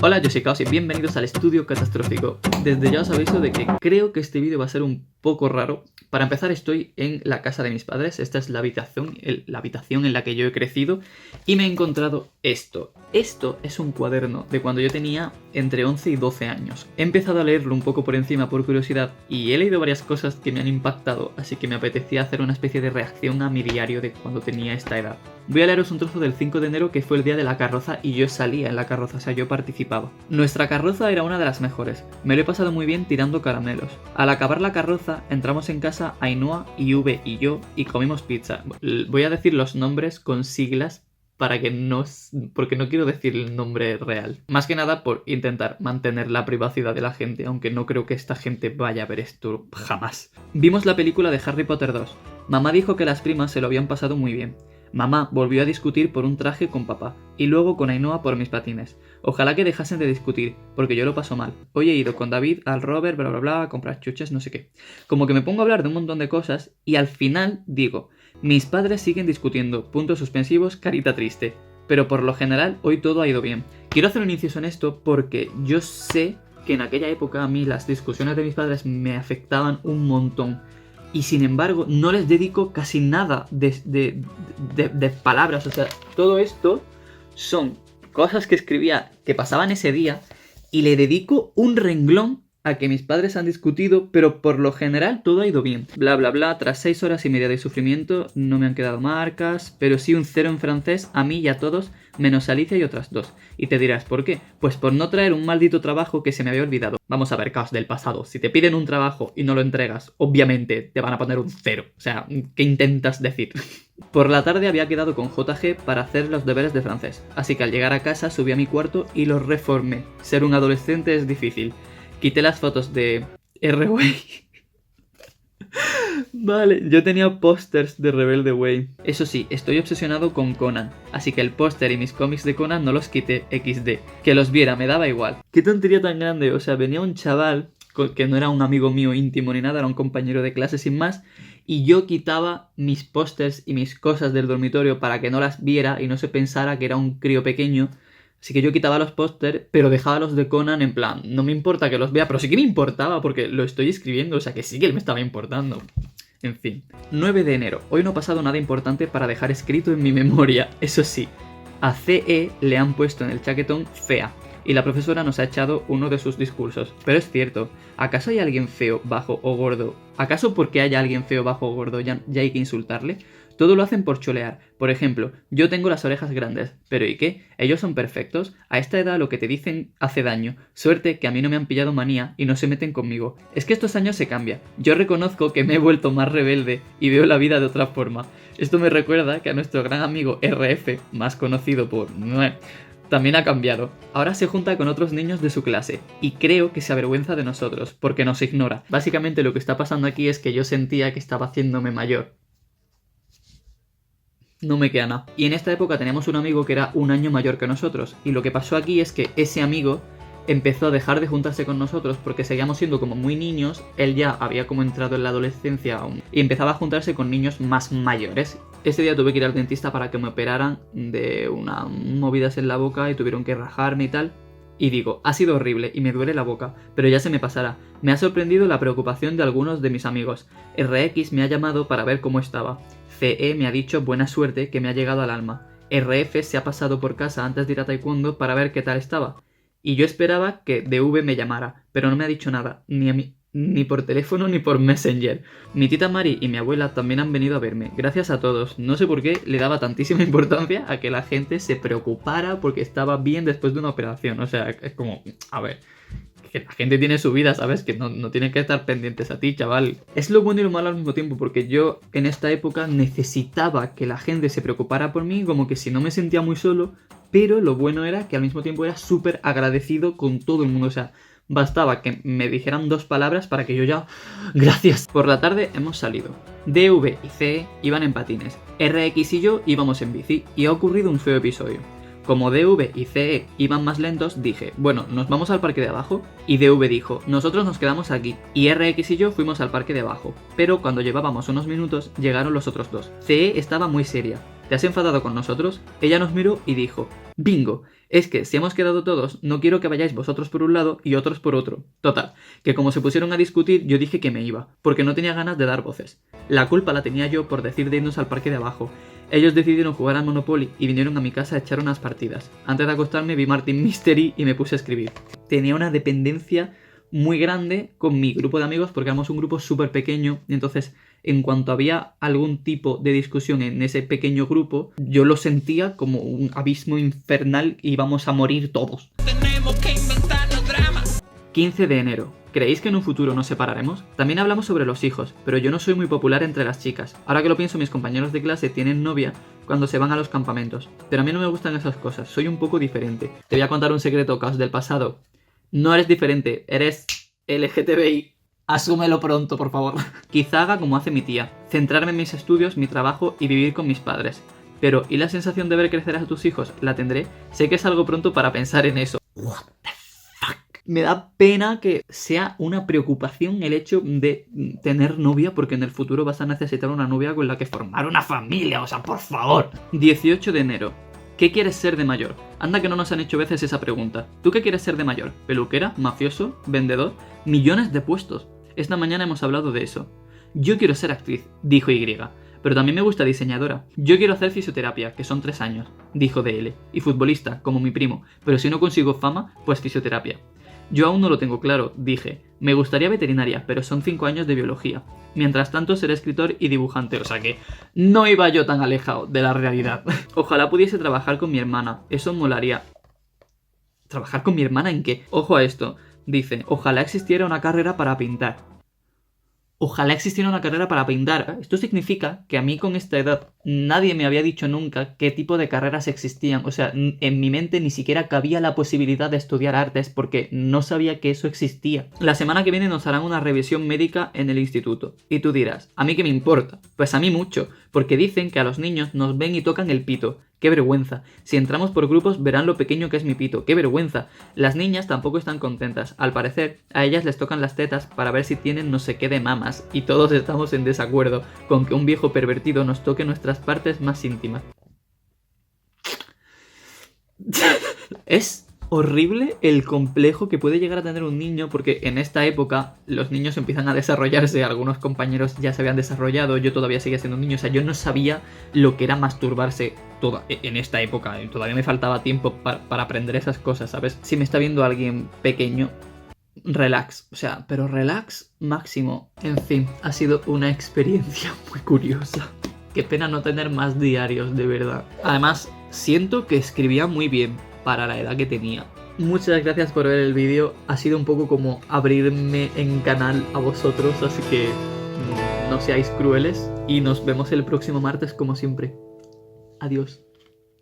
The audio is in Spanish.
Hola, yo soy Caos y bienvenidos al Estudio Catastrófico. Desde ya os aviso de que creo que este vídeo va a ser un poco raro. Para empezar, estoy en la casa de mis padres. Esta es la habitación en la que yo he crecido y me he encontrado esto. Esto es un cuaderno de cuando yo tenía entre 11 y 12 años. He empezado a leerlo un poco por encima por curiosidad y he leído varias cosas que me han impactado, así que me apetecía hacer una especie de reacción a mi diario de cuando tenía esta edad. Voy a leeros un trozo del 5 de enero que fue el día de la carroza y yo salía en la carroza, o sea, yo participaba. Nuestra carroza era una de las mejores. Me lo he pasado muy bien tirando caramelos. Al acabar la carroza, entramos en casa Ainhoa y V y yo y comimos pizza. Voy a decir los nombres con siglas para que no... porque no quiero decir el nombre real. Más que nada por intentar mantener la privacidad de la gente, aunque no creo que esta gente vaya a ver esto jamás. Vimos la película de Harry Potter 2. Mamá dijo que las primas se lo habían pasado muy bien. Mamá volvió a discutir por un traje con papá, y luego con Ainhoa por mis patines. Ojalá que dejasen de discutir, porque yo lo paso mal. Hoy he ido con David al Robert, bla bla bla, a comprar chuches, no sé qué. Como que me pongo a hablar de un montón de cosas, y al final digo, mis padres siguen discutiendo, puntos suspensivos, carita triste. Pero por lo general, hoy todo ha ido bien. Quiero hacer un inciso en esto porque yo sé que en aquella época a mí las discusiones de mis padres me afectaban un montón. Y sin embargo, no les dedico casi nada de palabras. O sea, todo esto son cosas que escribía que pasaban ese día y le dedico un renglón a que mis padres han discutido, pero por lo general todo ha ido bien. Bla bla bla, tras 6 horas y media de sufrimiento no me han quedado marcas, pero sí un 0 en francés a mí y a todos, menos a Alicia y otras 2. Y te dirás, ¿por qué? Pues por no traer un maldito trabajo que se me había olvidado. Vamos a ver, Caos del pasado. Si te piden un trabajo y no lo entregas, obviamente te van a poner un 0. O sea, ¿qué intentas decir? Por la tarde había quedado con JG para hacer los deberes de francés, así que al llegar a casa subí a mi cuarto y los reformé. Ser un adolescente es difícil. Quité las fotos de R-Way. Vale, yo tenía pósters de Rebelde Way. Eso sí, estoy obsesionado con Conan, así que el póster y mis cómics de Conan no los quité XD. Que los viera, me daba igual. Qué tontería tan grande, o sea, venía un chaval que no era un amigo mío íntimo ni nada, era un compañero de clase sin más, y yo quitaba mis pósters y mis cosas del dormitorio para que no las viera y no se pensara que era un crío pequeño. Así que yo quitaba los pósters, pero dejaba los de Conan en plan, no me importa que los vea, pero sí que me importaba porque lo estoy escribiendo, o sea que sí que él me estaba importando. En fin. 9 de enero. Hoy no ha pasado nada importante para dejar escrito en mi memoria. Eso sí, a CE le han puesto en el chaquetón fea. Y la profesora nos ha echado uno de sus discursos. Pero es cierto, ¿acaso hay alguien feo, bajo o gordo? ¿Acaso porque haya alguien feo, bajo o gordo ya hay que insultarle? Todo lo hacen por cholear. Por ejemplo, yo tengo las orejas grandes. ¿Pero y qué? ¿Ellos son perfectos? A esta edad lo que te dicen hace daño. Suerte que a mí no me han pillado manía y no se meten conmigo. Es que estos años se cambia. Yo reconozco que me he vuelto más rebelde y veo la vida de otra forma. Esto me recuerda que a nuestro gran amigo RF, más conocido por... también ha cambiado. Ahora se junta con otros niños de su clase y creo que se avergüenza de nosotros porque nos ignora. Básicamente lo que está pasando aquí es que yo sentía que estaba haciéndome mayor. No me queda nada. Y en esta época teníamos un amigo que era un año mayor que nosotros. Y lo que pasó aquí es que ese amigo empezó a dejar de juntarse con nosotros porque seguíamos siendo como muy niños. Él ya había como entrado en la adolescencia aún. Y empezaba a juntarse con niños más mayores. Ese día tuve que ir al dentista para que me operaran de unas movidas en la boca y tuvieron que rajarme y tal. Y digo, ha sido horrible y me duele la boca, pero ya se me pasará. Me ha sorprendido la preocupación de algunos de mis amigos. RX me ha llamado para ver cómo estaba. CE me ha dicho buena suerte que me ha llegado al alma. RF se ha pasado por casa antes de ir a taekwondo para ver qué tal estaba. Y yo esperaba que DV me llamara, pero no me ha dicho nada, ni por teléfono ni por Messenger. Mi tita Mari y mi abuela también han venido a verme. Gracias a todos. No sé por qué le daba tantísima importancia a que la gente se preocupara porque estaba bien después de una operación. O sea, es como, a ver, que la gente tiene su vida, ¿sabes? Que no tienen que estar pendientes a ti, chaval. Es lo bueno y lo malo al mismo tiempo, porque yo en esta época necesitaba que la gente se preocupara por mí, como que si no me sentía muy solo, pero lo bueno era que al mismo tiempo era súper agradecido con todo el mundo, o sea, bastaba que me dijeran 2 palabras para que yo ya... ¡Gracias! Por la tarde hemos salido. DV y CE iban en patines, RX y yo íbamos en bici, y ha ocurrido un feo episodio. Como DV y CE iban más lentos, dije, bueno, ¿nos vamos al parque de abajo? Y DV dijo, nosotros nos quedamos aquí. Y RX y yo fuimos al parque de abajo. Pero cuando llevábamos unos minutos, llegaron los otros 2. CE estaba muy seria. ¿te has enfadado con nosotros? Ella nos miró y dijo, bingo, es que si hemos quedado todos, no quiero que vayáis vosotros por un lado y otros por otro. Total, que como se pusieron a discutir, yo dije que me iba, porque no tenía ganas de dar voces. La culpa la tenía yo por decir de irnos al parque de abajo. Ellos decidieron jugar al Monopoly y vinieron a mi casa a echar unas partidas. Antes de acostarme vi Martin Mystery y me puse a escribir. Tenía una dependencia muy grande con mi grupo de amigos porque éramos un grupo súper pequeño y entonces en cuanto había algún tipo de discusión en ese pequeño grupo yo lo sentía como un abismo infernal y íbamos a morir todos. Tenemos que inventarnos drama. 15 de enero. ¿Creéis que en un futuro nos separaremos? También hablamos sobre los hijos, pero yo no soy muy popular entre las chicas. Ahora que lo pienso, mis compañeros de clase tienen novia cuando se van a los campamentos, pero a mí no me gustan esas cosas, soy un poco diferente. Te voy a contar un secreto, caos del pasado. No eres diferente, eres LGTBI. Asúmelo pronto, por favor. Quizá haga como hace mi tía, centrarme en mis estudios, mi trabajo y vivir con mis padres. Pero, ¿y la sensación de ver crecer a tus hijos? ¿La tendré? Sé que es algo pronto para pensar en eso. What the fuck? Me da pena que sea una preocupación el hecho de tener novia, porque en el futuro vas a necesitar una novia con la que formar una familia, o sea, por favor. 18 de enero. ¿Qué quieres ser de mayor? Anda que no nos han hecho veces esa pregunta. ¿Tú qué quieres ser de mayor? ¿Peluquera? ¿Mafioso? ¿Vendedor? Millones de puestos. Esta mañana hemos hablado de eso. Yo quiero ser actriz, dijo Y. Pero también me gusta diseñadora. Yo quiero hacer fisioterapia, que son 3 años, dijo DL. Y futbolista, como mi primo. Pero si no consigo fama, pues fisioterapia. Yo aún no lo tengo claro, dije. Me gustaría veterinaria, pero son 5 años de biología. Mientras tanto seré escritor y dibujante, o sea que no iba yo tan alejado de la realidad. Ojalá pudiese trabajar con mi hermana, eso molaría. ¿Trabajar con mi hermana en qué? Ojo a esto, dice, ojalá existiera una carrera para pintar. Ojalá existiera una carrera para pintar. Esto significa que a mí con esta edad nadie me había dicho nunca qué tipo de carreras existían. O sea, en mi mente ni siquiera cabía la posibilidad de estudiar artes porque no sabía que eso existía. La semana que viene nos harán una revisión médica en el instituto. Y tú dirás, ¿a mí qué me importa? Pues a mí mucho, porque dicen que a los niños nos ven y tocan el pito. ¡Qué vergüenza! Si entramos por grupos verán lo pequeño que es mi pito. ¡Qué vergüenza! Las niñas tampoco están contentas. Al parecer, a ellas les tocan las tetas para ver si tienen no sé qué de mamas. Y todos estamos en desacuerdo con que un viejo pervertido nos toque nuestras partes más íntimas. Es horrible el complejo que puede llegar a tener un niño porque en esta época los niños empiezan a desarrollarse, algunos compañeros ya se habían desarrollado, yo todavía seguía siendo un niño, o sea, yo no sabía lo que era masturbarse en esta época, todavía me faltaba tiempo para aprender esas cosas, ¿sabes? Si me está viendo alguien pequeño, relax, o sea, pero relax máximo. En fin, ha sido una experiencia muy curiosa. Qué pena no tener más diarios, de verdad. Además, siento que escribía muy bien para la edad que tenía. Muchas gracias por ver el vídeo. Ha sido un poco como abrirme en canal a vosotros, así que no seáis crueles. Y nos vemos el próximo martes como siempre. Adiós.